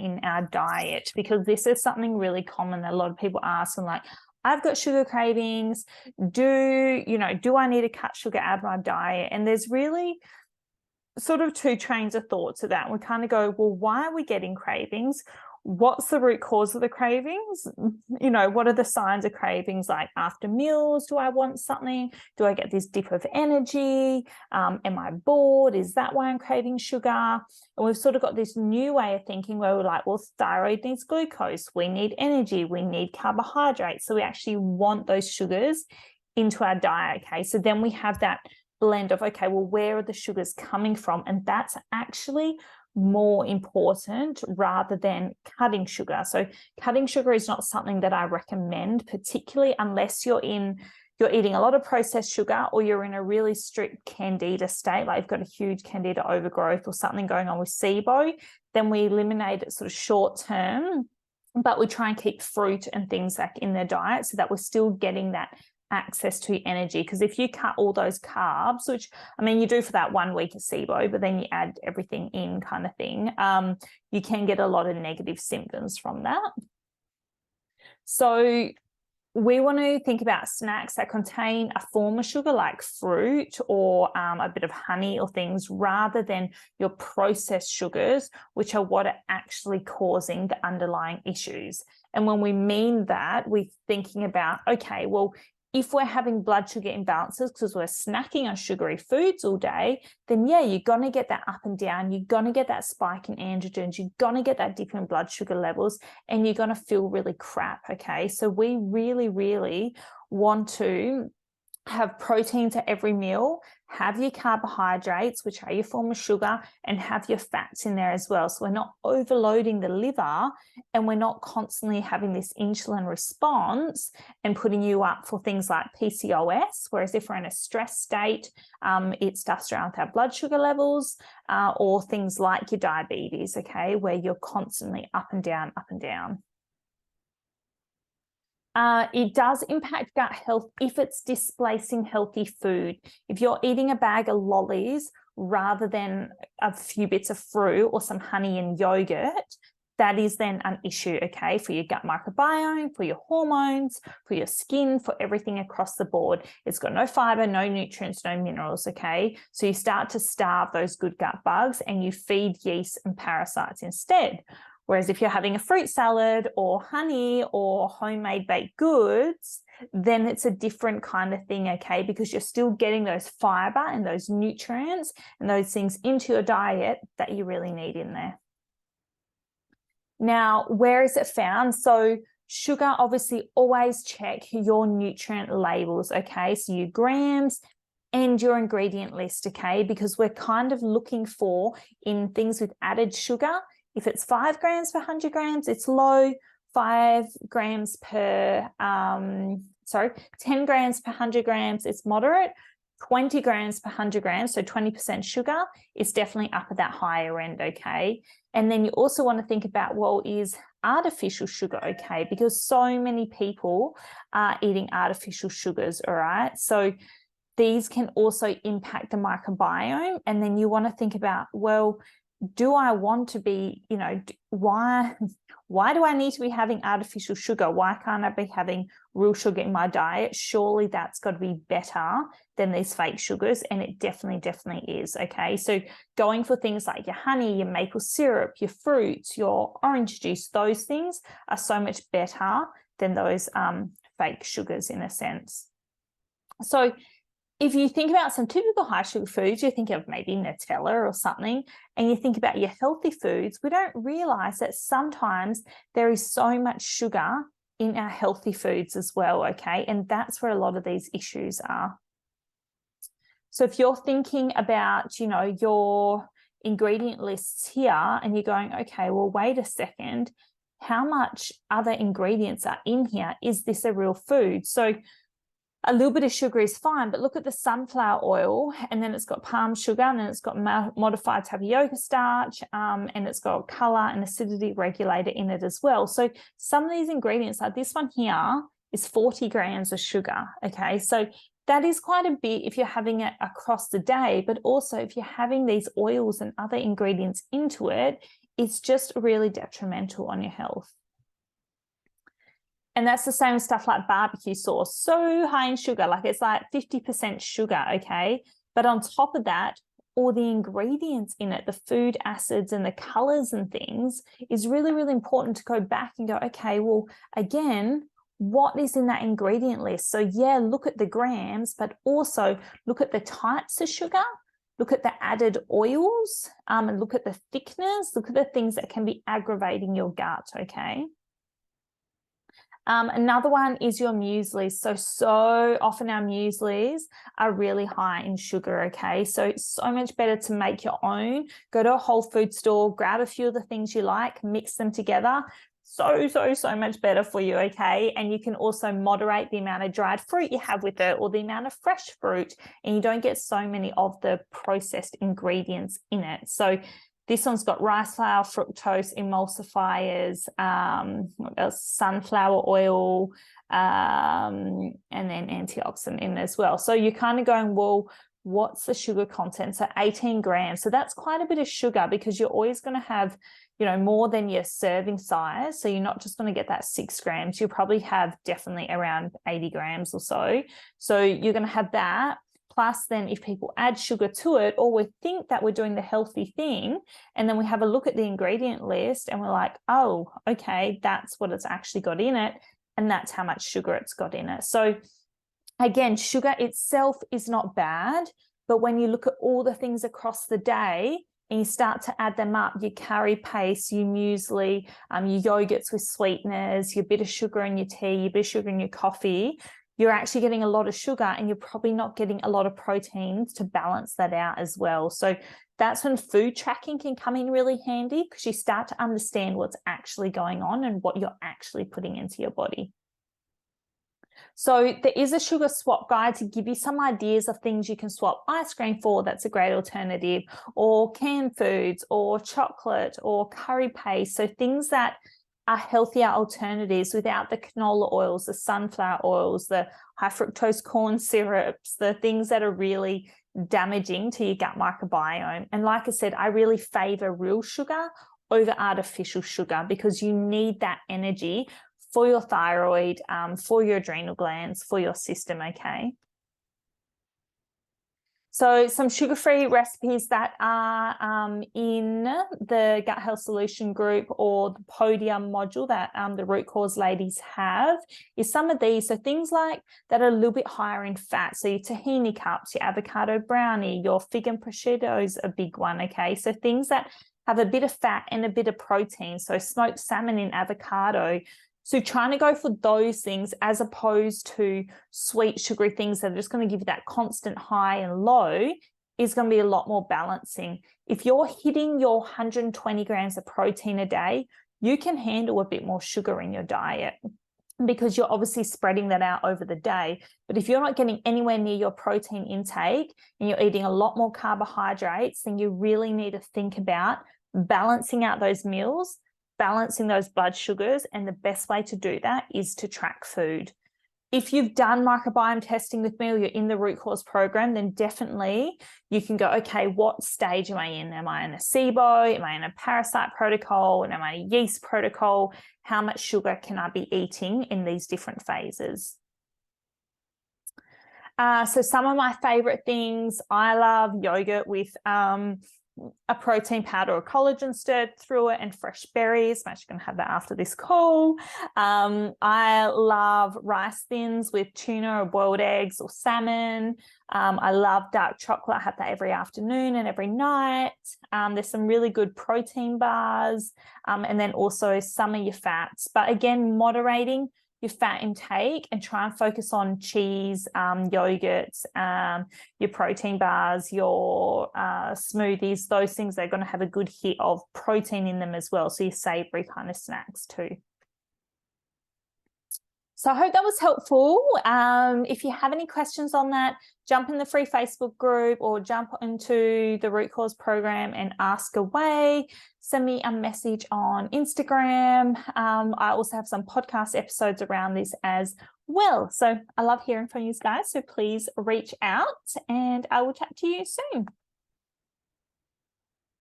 in our diet, because this is something really common that a lot of people ask, and like, I've got sugar cravings. Do I need to cut sugar out of my diet? And there's really sort of two trains of thought to that. We kind of go, well, why are we getting cravings? What's the root cause of the cravings? What are the signs of cravings? Like after meals, do I want something? Do I get this dip of energy? Am I bored? Is that why I'm craving sugar? And we've sort of got this new way of thinking where we're like, well, thyroid needs glucose. We need energy. We need carbohydrates. So we actually want those sugars into our diet. Okay. So then we have that blend of, okay, well, where are the sugars coming from? And that's actually more important rather than cutting sugar. So cutting sugar is not something that I recommend, particularly unless you're eating a lot of processed sugar, or you're in a really strict candida state, like you've got a huge candida overgrowth or something going on with SIBO. Then we eliminate it sort of short term, but we try and keep fruit and things like in their diet so that we're still getting that access to energy. Because if you cut all those carbs, which you do for that 1 week of SIBO, but then you add everything in kind of thing, you can get a lot of negative symptoms from that. So we want to think about snacks that contain a form of sugar like fruit or a bit of honey or things, rather than your processed sugars, which are what are actually causing the underlying issues. And when we mean that, we're thinking about, okay, well, if we're having blood sugar imbalances because we're snacking on sugary foods all day, then yeah, you're going to get that up and down. You're going to get that spike in androgens. You're going to get that dip in blood sugar levels, and you're going to feel really crap. Okay. So we really, really want to have protein to every meal, have your carbohydrates, which are your form of sugar, and have your fats in there as well. So we're not overloading the liver, and we're not constantly having this insulin response and putting you up for things like PCOS. Whereas if we're in a stress state, it stuffs around with our blood sugar levels, or things like your diabetes, okay, where you're constantly up and down, up and down. It does impact gut health if it's displacing healthy food. If you're eating a bag of lollies rather than a few bits of fruit or some honey and yogurt, that is then an issue, okay, for your gut microbiome, for your hormones, for your skin, for everything across the board. It's got no fiber, no nutrients, no minerals, okay? So you start to starve those good gut bugs and you feed yeast and parasites instead. Whereas if you're having a fruit salad or honey or homemade baked goods, then it's a different kind of thing, okay? Because you're still getting those fiber and those nutrients and those things into your diet that you really need in there. Now, where is it found? So sugar, obviously, always check your nutrient labels, okay? So your grams and your ingredient list, okay? Because we're kind of looking for, in things with added sugar, if it's 5 grams per 100 grams, it's low. 10 grams per 100 grams, it's moderate. 20 grams per 100 grams, so 20% sugar, is definitely up at that higher end, okay? And then you also want to think about, well, is artificial sugar okay? Because so many people are eating artificial sugars, all right? So these can also impact the microbiome. And then you want to think about, well, do I want to be, why do I need to be having artificial sugar? Why can't I be having real sugar in my diet? Surely that's got to be better than these fake sugars. And it definitely is. Okay. So going for things like your honey, your maple syrup, your fruits, your orange juice, those things are so much better than those fake sugars in a sense. So if you think about some typical high sugar foods, you think of maybe Nutella or something, and you think about your healthy foods, we don't realize that sometimes there is so much sugar in our healthy foods as well, okay? And that's where a lot of these issues are. So if you're thinking about, your ingredient lists here and you're going, okay, well, wait a second, how much other ingredients are in here? Is this a real food? So a little bit of sugar is fine, but look at the sunflower oil, and then it's got palm sugar, and then it's got modified tapioca starch, and it's got color and acidity regulator in it as well. So some of these ingredients, like this one here, is 40 grams of sugar, okay? So that is quite a bit if you're having it across the day, but also if you're having these oils and other ingredients into it, it's just really detrimental on your health. And that's the same with stuff like barbecue sauce, so high in sugar, like it's like 50% sugar, okay? But on top of that, all the ingredients in it, the food acids and the colors and things, is really, really important to go back and go, okay, well, again, what is in that ingredient list? So yeah, look at the grams, but also look at the types of sugar, look at the added oils, and look at the thickness, look at the things that can be aggravating your gut, okay? Another one is your muesli. So often our mueslis are really high in sugar, okay? So it's so much better to make your own. Go to a whole food store, grab a few of the things you like, mix them together. So much better for you, okay? And you can also moderate the amount of dried fruit you have with it or the amount of fresh fruit, and you don't get so many of the processed ingredients in it. So this one's got rice flour, fructose, emulsifiers, what else? Sunflower oil, and then antioxidant in as well. So you're kind of going, well, what's the sugar content? So 18 grams. So that's quite a bit of sugar, because you're always going to have, you know, more than your serving size. So you're not just going to get that 6 grams. You'll probably have definitely around 80 grams or so. So you're going to have that. Plus, then if people add sugar to it, or we think that we're doing the healthy thing, and then we have a look at the ingredient list and we're like, oh, okay, that's what it's actually got in it, and that's how much sugar it's got in it. So again, sugar itself is not bad, but when you look at all the things across the day and you start to add them up, your curry paste, your muesli, your yogurts with sweeteners, your bit of sugar in your tea, your bit of sugar in your coffee, you're actually getting a lot of sugar, and you're probably not getting a lot of proteins to balance that out as well. So that's when food tracking can come in really handy, because you start to understand what's actually going on and what you're actually putting into your body. So there is a sugar swap guide to give you some ideas of things you can swap ice cream for. That's a great alternative, or canned foods, or chocolate, or curry paste. So things that are healthier alternatives without the canola oils, the sunflower oils, the high fructose corn syrups, the things that are really damaging to your gut microbiome. And like I said, I really favor real sugar over artificial sugar, because you need that energy for your thyroid, for your adrenal glands, for your system, okay? So some sugar-free recipes that are in the Gut Health Solution group, or the podium module that the root cause ladies have, is some of these. So things like that are a little bit higher in fat. So your tahini cups, your avocado brownie, your fig and prosciutto is a big one, okay? So things that have a bit of fat and a bit of protein. So smoked salmon in avocado. So trying to go for those things as opposed to sweet, sugary things that are just going to give you that constant high and low is going to be a lot more balancing. If you're hitting your 120 grams of protein a day, you can handle a bit more sugar in your diet, because you're obviously spreading that out over the day. But if you're not getting anywhere near your protein intake and you're eating a lot more carbohydrates, then you really need to think about balancing out those meals, balancing those blood sugars, and the best way to do that is to track food. If you've done microbiome testing with me, or you're in the root cause program, then definitely you can go, okay, what stage am I in? Am I in a SIBO? Am I in a parasite protocol? And am I in a yeast protocol? How much sugar can I be eating in these different phases? So some of my favorite things, I love yogurt with a protein powder or collagen stirred through it, and fresh berries. I'm actually going to have that after this call. I love rice thins with tuna or boiled eggs or salmon. I love dark chocolate. I have that every afternoon and every night. There's some really good protein bars, and then also some of your fats. But again, moderating your fat intake and try and focus on cheese, yogurts, your protein bars, your smoothies, those things. They're going to have a good hit of protein in them as well. So your savory kind of snacks too. So I hope that was helpful. If you have any questions on that, jump in the free Facebook group or jump into the root cause program and ask away. Send me a message on Instagram. I also have some podcast episodes around this as well. So I love hearing from you guys. So please reach out and I will chat to you soon.